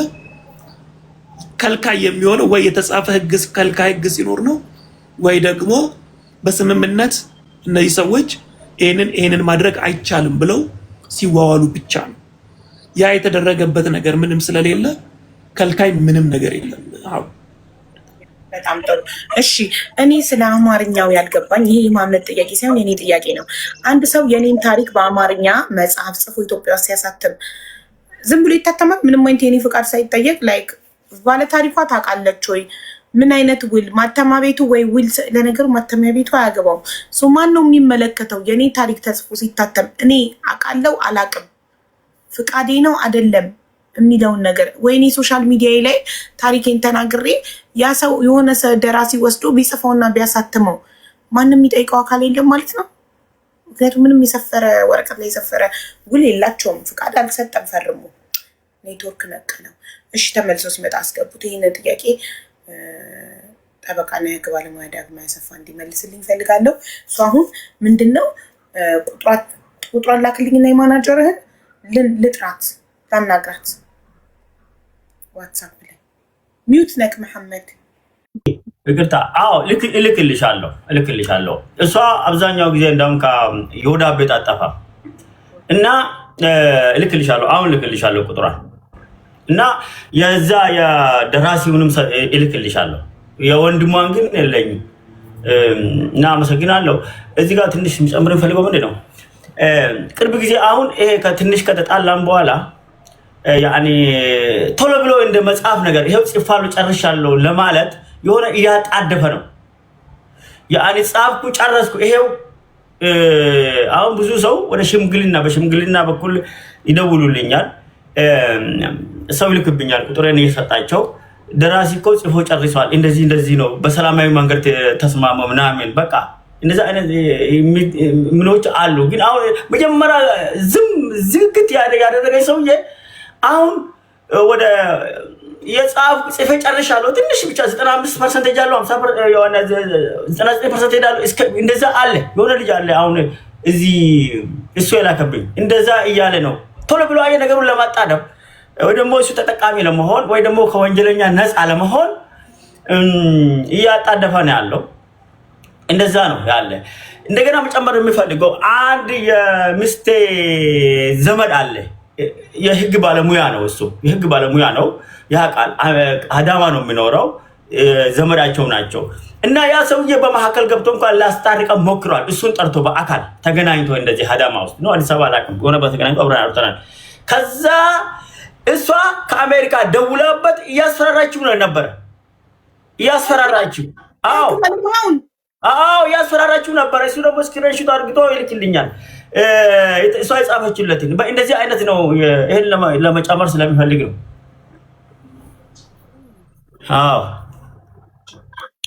ከልካይ የሚሆነው ወይ የተጻፈ ህግ ከልካይ ህግ ሲኖር ነው ወይ ደግሞ በስምምነት እነዚህ ሰዎች ይሄንን ማድረግ አይቻልም ብለው ሲዋዋሉ ብቻ ነው። ያ የተደረገበት ነገር ምንም ስለሌለ ከልካይ ምንም ነገር የለም። በጣም ጥሩ። እሺ እኔ ስለ አማርኛው ያልገባኝ ይሄ የማምነት ጥያቄ ሳይሆን የኔ ጥያቄ ነው። አንድ ሰው የኔን ታሪክ በአማርኛ መጽሐፍ ጽፎ ኢትዮጵያ ውስጥ ሲያሳትም ዝም ብሎ ይታተማል? ምንም አይነት የኔ ፍቃድ ሳይጠየቅ? ላይክ ባለ ታሪኳ ታውቃለች ወይ? ምን አይነት ውል? ማተሚያ ቤቱ ወይ ውል? ለነገሩ ማተሚያ ቤቱ አያገባውም። ማን ነው የሚመለከተው? የኔ ታሪክ ተጽፎ ሲታተም እኔ አውቃለሁ አላውቅም፣ ፍቃዴ ነው አይደለም የሚለውን ነገር ወይኔ ሶሻል ሚዲያ ላይ ታሪኬን ተናግሬ ያ ሰው የሆነ ደራሲ ወስዶ ቢጽፈውና ቢያሳትመው ማንም የሚጠይቀው አካል የለም ማለት ነው። ምክንያቱም ምንም የሰፈረ ወረቀት ላይ የሰፈረ ውል የላቸውም። ፍቃድ አልሰጠም፣ ፈርሙ። ኔትወርክ ነቅ ነው። እሺ ተመልሶ ሲመጣ አስገቡት። ይህንን ጥያቄ ጠበቃና የህግ ባለሙያ ዳግማዊ አሰፋ እንዲመልስልኝ ፈልጋለሁ። እሱ አሁን ምንድነው ቁጥሯን ላክልኝና የማናጀርህን ልጥራት ላናግራት ዋትሳፕ ላይ ሚውት ነክ መሐመድ ይቅርታ። አዎ እልክልሻለሁ። እሷ አብዛኛው ጊዜ እንደውም ከይሁዳ ቤት አጠፋ እና እልክልሻለሁ ቁጥሯን እና የዛ የደራሲውንም እልክልሻለሁ። የወንድሟን ግን የለኝም እና አመሰግናለሁ። እዚህ ጋር ትንሽ የሚጨምር ፈልገው ምንድን ነው ቅርብ ጊዜ አሁን ይሄ ከትንሽ ከተጣላም በኋላ ያኔ ቶሎ ብሎ እንደ መጽሐፍ ነገር ይሄው ጽፋለሁ ጨርሻለሁ ለማለት የሆነ እያጣደፈ ነው። ያኔ ጻፍኩ ጨረስኩ ይሄው። አሁን ብዙ ሰው ወደ በሽምግልና በኩል ይደውሉልኛል፣ ሰው ይልክብኛል ቁጥሬን እየሰጣቸው ደራሲ እኮ ጽፎ ጨርሷል፣ እንደዚህ ነው፣ በሰላማዊ መንገድ ተስማሙ ምናምን በቃ እንደዛ አይነት ምኖች አሉ። ግን አሁን መጀመሪያ ዝግት ያደረገኝ ሰውዬ አሁን ወደ የጻፍ ጽፌ ጨርሻለሁ ትንሽ ብቻ 95% ያለው 99% ሄዳለሁ እንደዛ አለ። የሆነ ልጅ አለ አሁን እዚህ እሱ የላከብኝ እንደዛ እያለ ነው። ቶሎ ብሎ አየ ነገሩን ለማጣደፍ ወይ ደግሞ እሱ ተጠቃሚ ለመሆን ወይ ደግሞ ከወንጀለኛ ነፃ ለመሆን እያጣደፈ ነው ያለው። እንደዛ ነው ያለ። እንደገና መጨመር የሚፈልገው አንድ የሚስቴ ዘመድ አለ፣ የህግ ባለሙያ ነው። እሱ የህግ ባለሙያ ነው፣ ያውቃል። አዳማ ነው የሚኖረው፣ ዘመዳቸው ናቸው። እና ያ ሰውዬ በመካከል ገብቶ እንኳን ላስታርቀ ሞክሯል። እሱን ጠርቶ በአካል ተገናኝቶ እንደዚህ አዳማ ውስጥ ነው፣ አዲስ አበባ አላውቅም፣ ሆነ በተገናኝቶ አብረን አውርተናል። ከዛ እሷ ከአሜሪካ ደውላበት እያስፈራራችው ነው ነበረ፣ እያስፈራራችው። አዎ አዎ ያስፈራራችሁ ነበር። እሱ ደግሞ ስክሪንሾት አድርጎ ይልክልኛል። እሷ የጻፈችለትን እንደዚህ አይነት ነው። ይሄን ለመጨመር ስለሚፈልግ ነው። አዎ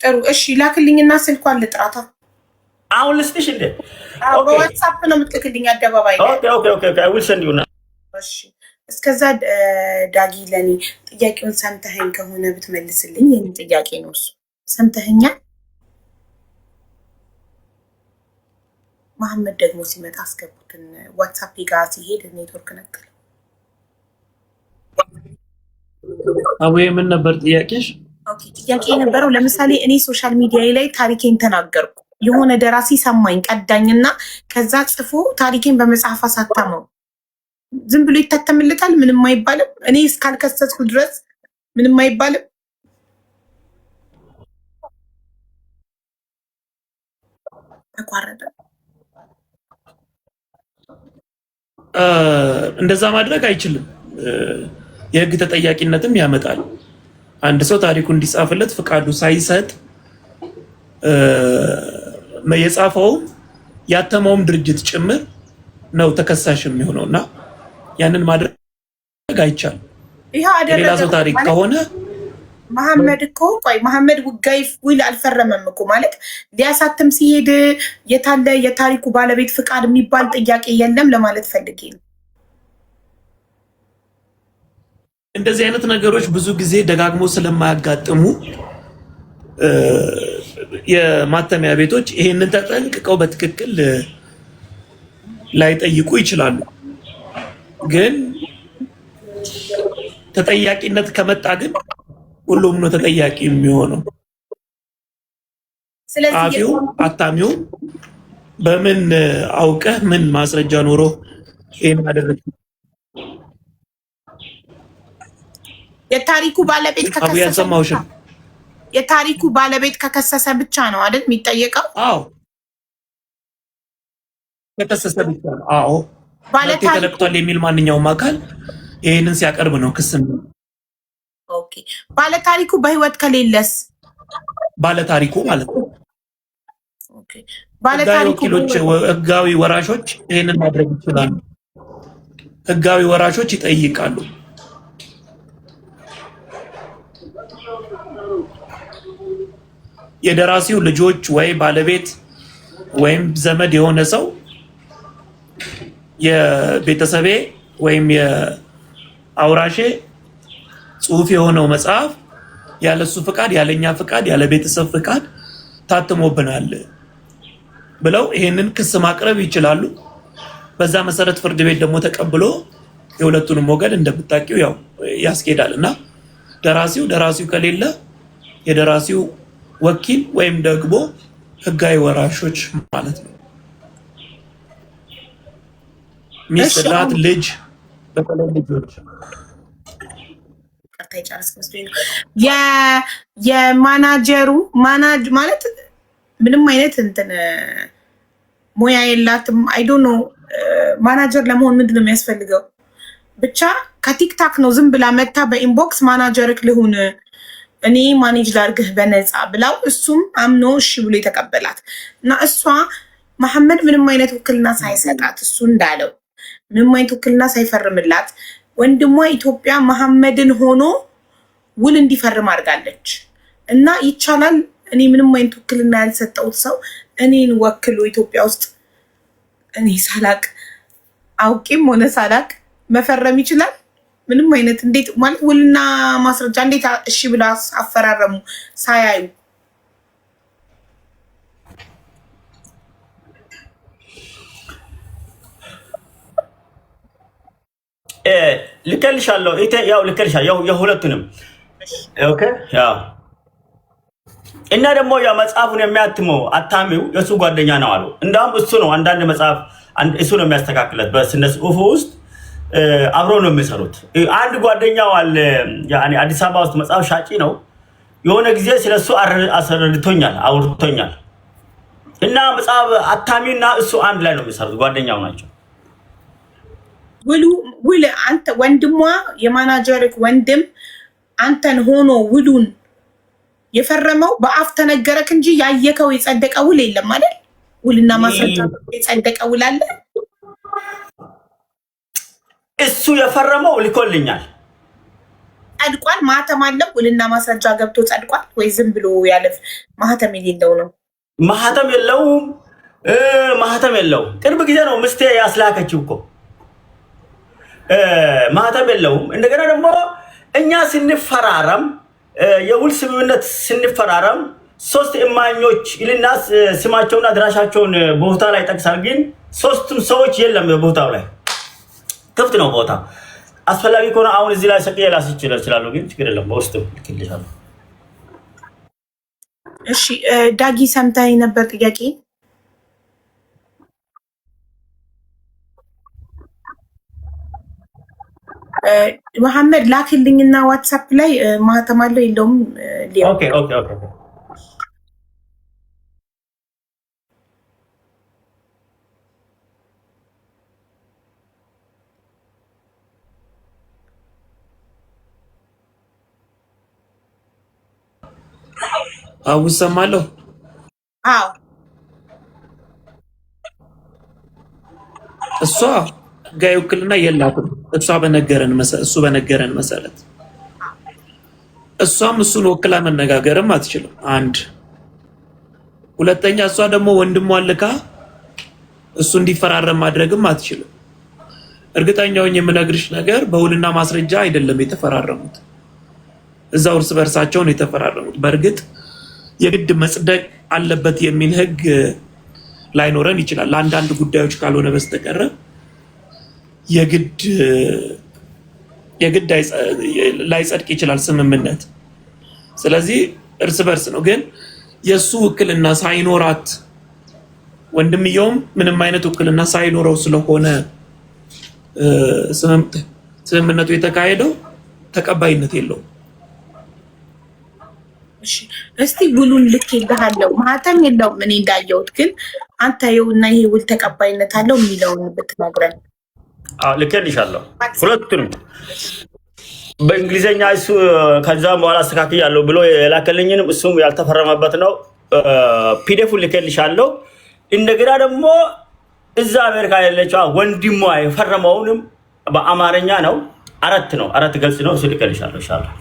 ጥሩ እሺ፣ ላክልኝና ስልኳን ልጥራታ። አሁን ልስጥሽ እንዴ? በዋትስአፕ ነው የምትልክልኝ አደባባይ ላይ? ኦኬ ኦኬ ኦኬ አይ ዊል ሰንድ ዩ ናው። እሺ እስከዛ ዳጊ ለኔ ጥያቄውን ሰምተኸኝ ከሆነ ብትመልስልኝ። የኔ ጥያቄ ነው እሱ። ሰምተኸኛል? መሐመድ ደግሞ ሲመጣ አስገቡትን። ዋትስአፕ ጋር ሲሄድ ኔትወርክ ነቀለ። አቡዬ ምን ነበር ጥያቄሽ? ኦኬ ጥያቄ የነበረው ለምሳሌ እኔ ሶሻል ሚዲያ ላይ ታሪኬን ተናገርኩ። የሆነ ደራሲ ሰማኝ ቀዳኝና ከዛ ጽፎ ታሪኬን በመጽሐፍ አሳተመው። ዝም ብሎ ይታተምልታል? ምንም አይባልም? እኔ እስካልከሰስኩ ድረስ ምንም አይባልም? ተቋረጠ። እንደዛ ማድረግ አይችልም። የህግ ተጠያቂነትም ያመጣል። አንድ ሰው ታሪኩ እንዲጻፍለት ፍቃዱ ሳይሰጥ የጻፈውም ያተመውም ድርጅት ጭምር ነው ተከሳሽ የሚሆነው እና ያንን ማድረግ አይቻልም። የሌላ ሰው ታሪክ ከሆነ መሐመድ እኮ ቆይ መሐመድ ውጋይ ውል አልፈረመም እኮ ማለት ሊያሳትም ሲሄድ የታለ የታሪኩ ባለቤት ፍቃድ የሚባል ጥያቄ የለም ለማለት ፈልጌ ነው። እንደዚህ አይነት ነገሮች ብዙ ጊዜ ደጋግሞ ስለማያጋጥሙ የማተሚያ ቤቶች ይሄንን ተጠንቅቀው በትክክል ላይጠይቁ ይችላሉ። ግን ተጠያቂነት ከመጣ ግን ሁሉም ነው ተጠያቂ የሚሆነው። ጸሐፊው አታሚው በምን አውቀህ ምን ማስረጃ ኖሮ ይሄን አደረግ? የታሪኩ ባለቤት የታሪኩ ባለቤት ከከሰሰ ብቻ ነው አይደል የሚጠየቀው? አዎ ከከሰሰ ብቻ ነው። አዎ ባለታሪኩ ተለቅቷል የሚል ማንኛውም አካል ይሄንን ሲያቀርብ ነው ክስ ነው። ኦኬ ባለታሪኩ በህይወት ከሌለስ? ባለታሪኩ ማለት ነው። ኦኬ ባለታሪኩ ህጋዊ ወራሾች ይሄንን ማድረግ ይችላሉ። ህጋዊ ወራሾች ይጠይቃሉ። የደራሲው ልጆች ወይ ባለቤት ወይም ዘመድ የሆነ ሰው የቤተሰቤ ወይም የአውራሼ ጽሁፍ የሆነው መጽሐፍ ያለሱ ፍቃድ ያለኛ ፍቃድ ያለ ቤተሰብ ፍቃድ ታትሞብናል ብለው ይሄንን ክስ ማቅረብ ይችላሉ። በዛ መሰረት ፍርድ ቤት ደግሞ ተቀብሎ የሁለቱንም ወገን እንደምታውቂው ያው ያስኬዳልና ደራሲው ከሌለ የደራሲው ወኪል ወይም ደግሞ ህጋዊ ወራሾች ማለት ነው። ሚስት፣ ልጅ በተለይ ልጆች የማናጀሩ ማናጅ ማለት ምንም አይነት እንትን ሙያ የላትም። አይ ዶንት ኖ ማናጀር ለመሆን ምንድን ነው የሚያስፈልገው? ብቻ ከቲክታክ ነው ዝም ብላ መታ በኢንቦክስ ማናጀርክ ልሁን እኔ ማኔጅ ላርግህ በነፃ ብላው እሱም አምኖ እሺ ብሎ የተቀበላት እና እሷ መሐመድ ምንም አይነት ውክልና ሳይሰጣት እሱ እንዳለው ምንም አይነት ውክልና ሳይፈርምላት ወንድሟ ኢትዮጵያ መሐመድን ሆኖ ውል እንዲፈርም አድርጋለች። እና ይቻላል እኔ ምንም አይነት ውክልና ያልሰጠሁት ሰው እኔን ወክሎ ኢትዮጵያ ውስጥ እኔ ሳላቅ አውቄም ሆነ ሳላቅ መፈረም ይችላል? ምንም አይነት እንዴት ማለት ውልና ማስረጃ እንዴት እሺ ብላ አፈራረሙ ሳያዩ? ልከልሻለሁ ያው ልከልሻለሁ የሁለቱንም ኦኬ ያው እና ደግሞ ያ መጽሐፉን የሚያትመው አታሚው የሱ ጓደኛ ነው አሉ። እንዳውም እሱ ነው አንዳንድ መጽሐፍ እሱ ነው የሚያስተካክለት በስነ ጽሁፉ ውስጥ አብሮ ነው የሚሰሩት። አንድ ጓደኛው አለ ያኔ አዲስ አበባ ውስጥ መጽሐፍ ሻጪ ነው። የሆነ ጊዜ ስለሱ አስረድቶኛል አውርቶኛል። እና መጽሐፍ አታሚና እሱ አንድ ላይ ነው የሚሰሩት፣ ጓደኛው ናቸው። ውል አንተ ወንድሟ የማናጀርክ ወንድም አንተን ሆኖ ውሉን የፈረመው በአፍ ተነገረክ እንጂ ያየከው የጸደቀ ውል የለም አይደል? ውልና ማስረጃ የጸደቀ ውል አለ? እሱ የፈረመው ልኮልኛል። ጸድቋል? ማህተም አለው? ውልና ማስረጃ ገብቶ ጸድቋል ወይ ዝም ብሎ ያለፍ ማህተም የሌለው ነው? ማህተም የለውም። ማህተም የለውም። ቅርብ ጊዜ ነው ምስቴ ያስላከችው እኮ። ማህተም የለውም። እንደገና ደግሞ እኛ ስንፈራረም የውል ስምምነት ስንፈራረም 3 እማኞች ይልና ስማቸውና አድራሻቸውን ቦታ ላይ ጠቅሳል። ግን 3ቱም ሰዎች የለም ቦታው ላይ ክፍት ነው ቦታ። አስፈላጊ ከሆነ አሁን እዚህ ላይ ሰቅዬ ላስይዝ እችላለሁ፣ ግን ችግር የለም በውስጥ ልክልሻለሁ። እሺ ዳጊ ሰምተኸኝ ነበር ጥያቄ? መሐመድ ላክልኝና ዋትሳፕ ላይ ማህተም አለው የለውም? ኦኬ ኦኬ ኦኬ አሁን ሰማለሁ። አዎ እሷ ጋር ውክልና የላትም። እሱ በነገረን መሰረት እሷም እሱን ወክላ መነጋገርም አትችልም። አንድ ሁለተኛ፣ እሷ ደግሞ ወንድሟን ልካ እሱ እንዲፈራረም ማድረግም አትችልም። እርግጠኛውን የምነግርሽ ነገር በውልና ማስረጃ አይደለም የተፈራረሙት፣ እዛው እርስ በርሳቸው ነው የተፈራረሙት። በእርግጥ የግድ መጽደቅ አለበት የሚል ህግ ላይኖረን ይችላል ለአንዳንድ ጉዳዮች ካልሆነ በስተቀር የግድ ላይጸድቅ ይችላል ስምምነት። ስለዚህ እርስ በርስ ነው። ግን የሱ ውክልና ሳይኖራት ወንድምየውም ምንም አይነት ውክልና ሳይኖረው ስለሆነ ስምምነቱ የተካሄደው ተቀባይነት የለውም። እስቲ ውሉን ልኬልሃለሁ። ማህተም የለውም እኔ እንዳየሁት፣ ግን አንተ ይኸውና ይሄ ውል ተቀባይነት አለው የሚለውን ብትነግረን። ልኬልሻለሁ ሁለቱንም በእንግሊዝኛ። እሱ ከዛም በኋላ አስተካክያለሁ ብሎ የላከልኝንም እሱም ያልተፈረመበት ነው። ፒዲኤፉን ልኬልሻለሁ። እንደገና ደግሞ እዛ አሜሪካ ያለችው ወንድሟ የፈረመውንም በአማርኛ ነው። 4 ገልጽ ነው። እሱ ልኬልሻለሁ ኢንሻአላህ።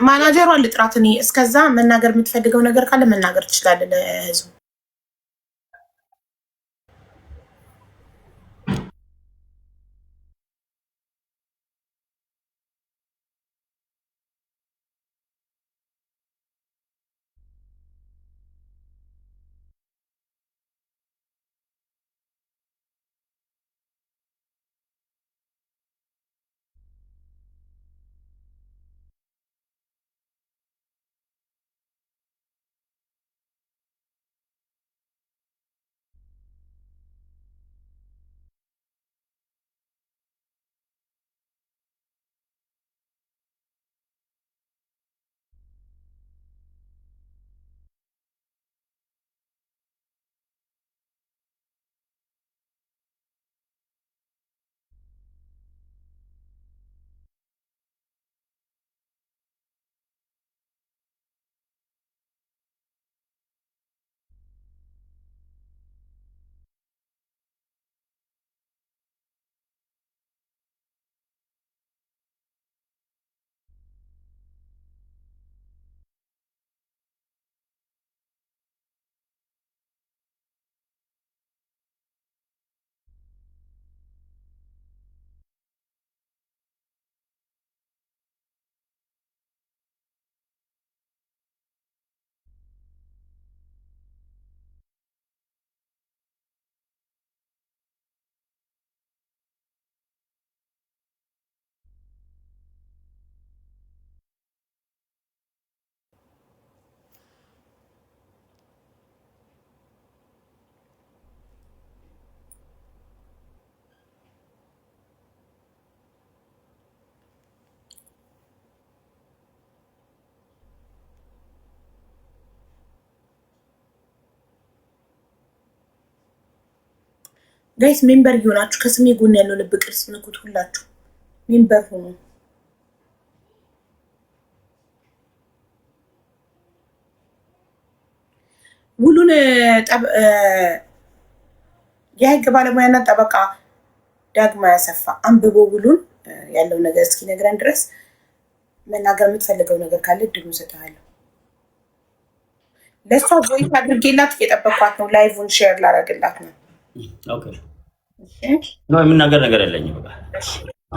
ማናጀሯን ልጥራት እኔ። እስከዛ መናገር የምትፈልገው ነገር ካለ መናገር ትችላለህ ለህዝቡ። ጋይስ ሜምበር ይሆናችሁ ከስሜ ጎን ያለው ልብ ቅርጽ ንኩት። ሁላችሁ ሜምበር ሁኑ። ውሉን የህግ ባለሙያና ጠበቃ ዳግማ ያሰፋ አንብቦ ውሉን ያለው ነገር እስኪነግረን ድረስ መናገር የምትፈልገው ነገር ካለ እድሉን እሰጥሃለሁ። ለእሷ ቮይስ አድርጌላት እየጠበኳት ነው። ላይቭን ሼር ላደርግላት ነው። የምናገር ነገር የለኝም።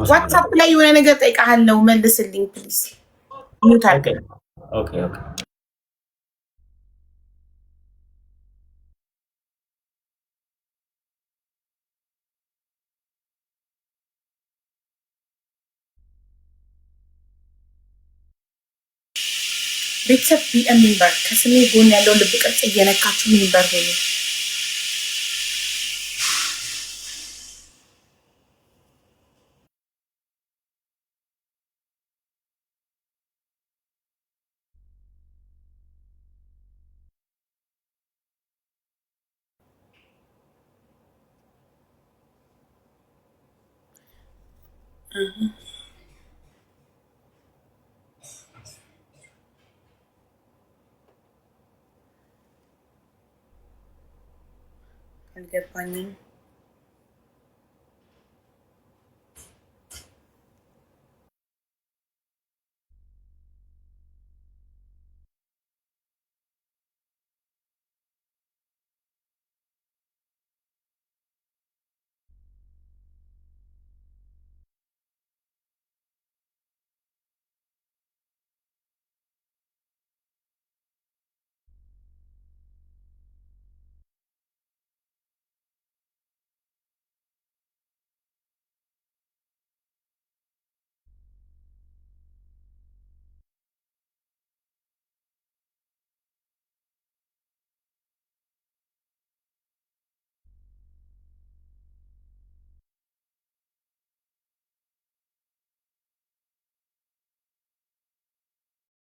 ዋትሳፕ ላይ የሆነ ነገር ጠይቃለሁ፣ መልስልኝ ፕሊዝ። ቤተሰብ ቢኤም ሚንበር ከስሜ ጎን ያለው ልብ ቅርጽ እየነካችሁ ሚንበር ሆኑ። አልገባኝም።